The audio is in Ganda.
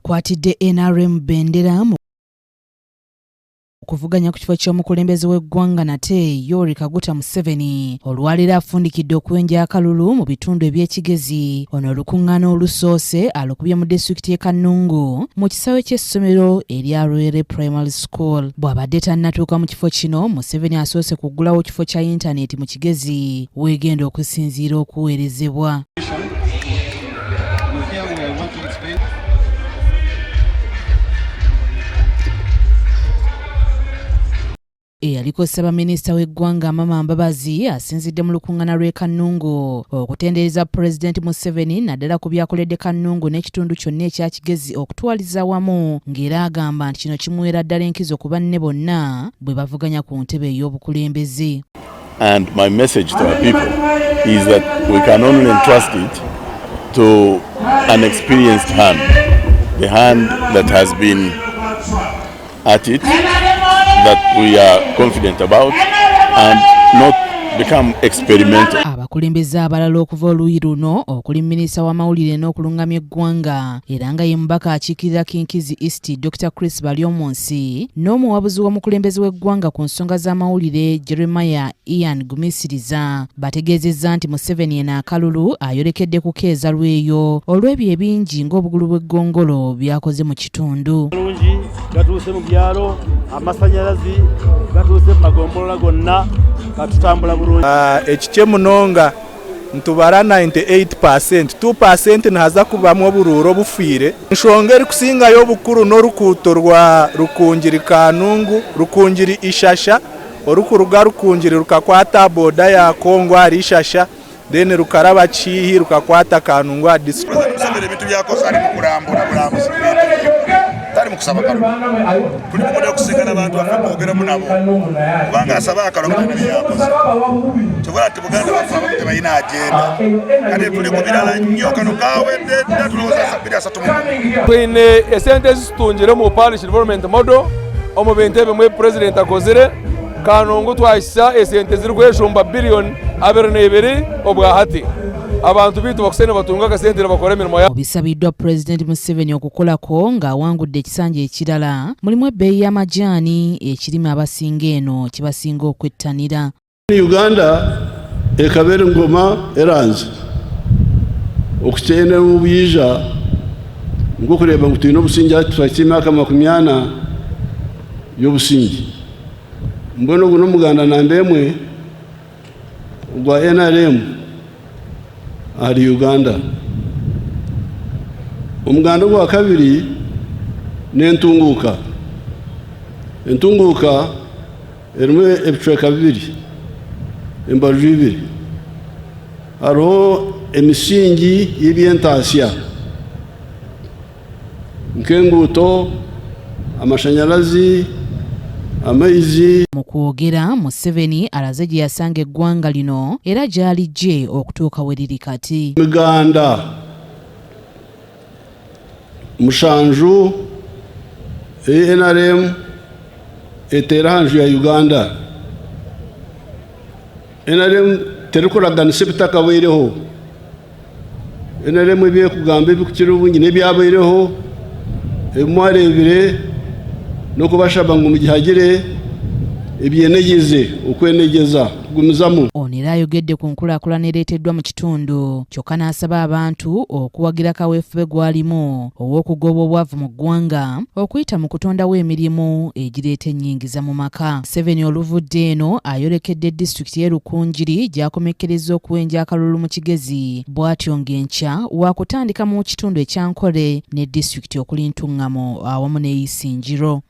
akwatidde NRM bendera mu kuvuganya ku kifo ky'omukulembeze w'eggwanga nate Yoweri Kaguta Museveni olwaleero afundikidde okwenja akalulu mu bitundu eby'ekigezi ono olukuŋŋaana olusoose alukubye mu disitulikiti y'e Kanungu mu kisaawe ky'essomero erya Rwere Primary School. Bw'abadde tannatuuka mu kifo kino, Museveni asoose kuggulawo kifo kya yintaneeti mu kigezi weegenda okusinziira okuweerezebwa. Eyaliko Ssaabaminisita w'eggwanga Amama Mbabazi asinzidde mu lukuŋŋaana lw'e Kanungu okutendereza Pulezidenti Museveni naddala ku byakoledde Kanungu n'ekitundu kyonna ekya Kigezi okutwaliza wamu, ng'era agamba nti kino kimuweera ddala enkizo ku banne bonna bwe bavuganya ku ntebe ey'obukulembeze. And my message to our people is that we can only entrust it to an experienced hand, the hand that has been at it, that we are confident about, and not become experimental. Abakulembeze abalala okuva oluuyi luno okuli minisita w'amawulire n'okulungamya eggwanga era nga ye mubaka akiikirira Kinkizi East Dr. Chris Balyomunsi n'omuwabuzi w'omukulembeze w'eggwanga ku nsonga z'amawulire Jeremiah Ian Gumisiriza bategeezezza nti Museveni eno akalulu ayolekedde kukeeza lweyo olw'ebyo ebingi ng'obugulu bw'eggongolo byakoze mu kitundu. Gatuuse mu byalo, amasanyalazi gatuuse mu magombolola gonna katutambula bulungi. Ekikye munonga ntubara 98%, 2% nahaza kubamu oburuuro bufiire. Enshonga eri kusingayo obukuru n'orukuuto rwa Rukungiri Kanungu, Rukungiri Ishasha, orukuruga Rukungiri rukakwata boda ya Kongo ari Ishasha, then rukaraba Chihi rukakwata Kanungu a district. Ebintu byakoze ari mukurambura burambuzi tari mukusaba karo kuri kumudde kusekana abantu afabogeramu nabo kubanga asaba akaro kandi yakoze tubara ati Buganda bafaba tebayina agenda kandi tuli kubirala nnyo kano kawedde tuloza sabira satumu twine esente zitungire mu parish development model omu bentebe mu president akozere Kanungu twahisa esente ziri kweshumba billion 22 obwa hati abantu bitu bakusene batunga akasente bakora emirimo yabo. Bisabiddwa Pulezidenti Museveni okukolako ng'awangudde ekisanja ekirala mulimu ebbeeyi y'amajaani ekirime abasinga eno kibasinga okwettanira. Uganda ekabeera engoma eranze okukyenda mu buyija ng'okureeba ngu tulina obusingi ky'emyaka 40 y'obusingi. Mbona ogu n'omuganda namba emwe ogwa NRM ari Uganda. Omuganda gwa kabiri n'entunguuka. Entunguuka erimu ebicweka bibiri, embaju ibiri. Hariho emisingi y'ebyentaasya nk'enguuto, amashanyarazi, amaizi. Mu kwogera Museveni alaze gye yasanga eggwanga lino era gy'alijje okutuuka we liri kati. Miganda mushanju NRM eteera hanju ya Uganda. NRM terikuraganisa ebitakabaireho. NRM ebyekugamba ebikukira obungi n'ebyabaireho ebimwarebire n'okubashaba ngu mugihagire ebyenegeze okwenegeza kugumizamu. Ono era ayogedde ku nkulaakulana ereeteddwa mu kitundu kyokka n'asaba abantu okuwagira kaweefube gwalimu ow'okugoba obwavu mu ggwanga okuyita mu kutondawo emirimu egireeta ennyingiza mu maka. Museveni oluvudde eno ayolekedde disitulikiti y'e Rukungiri gy'akomekkereza okuwenja akalulu mu Kigezi bw'atyo ng'enkya wakutandika mu kitundu ekya Nkole ne disitulikiti okuli Ntungamo awamu n'Eyisinjiro.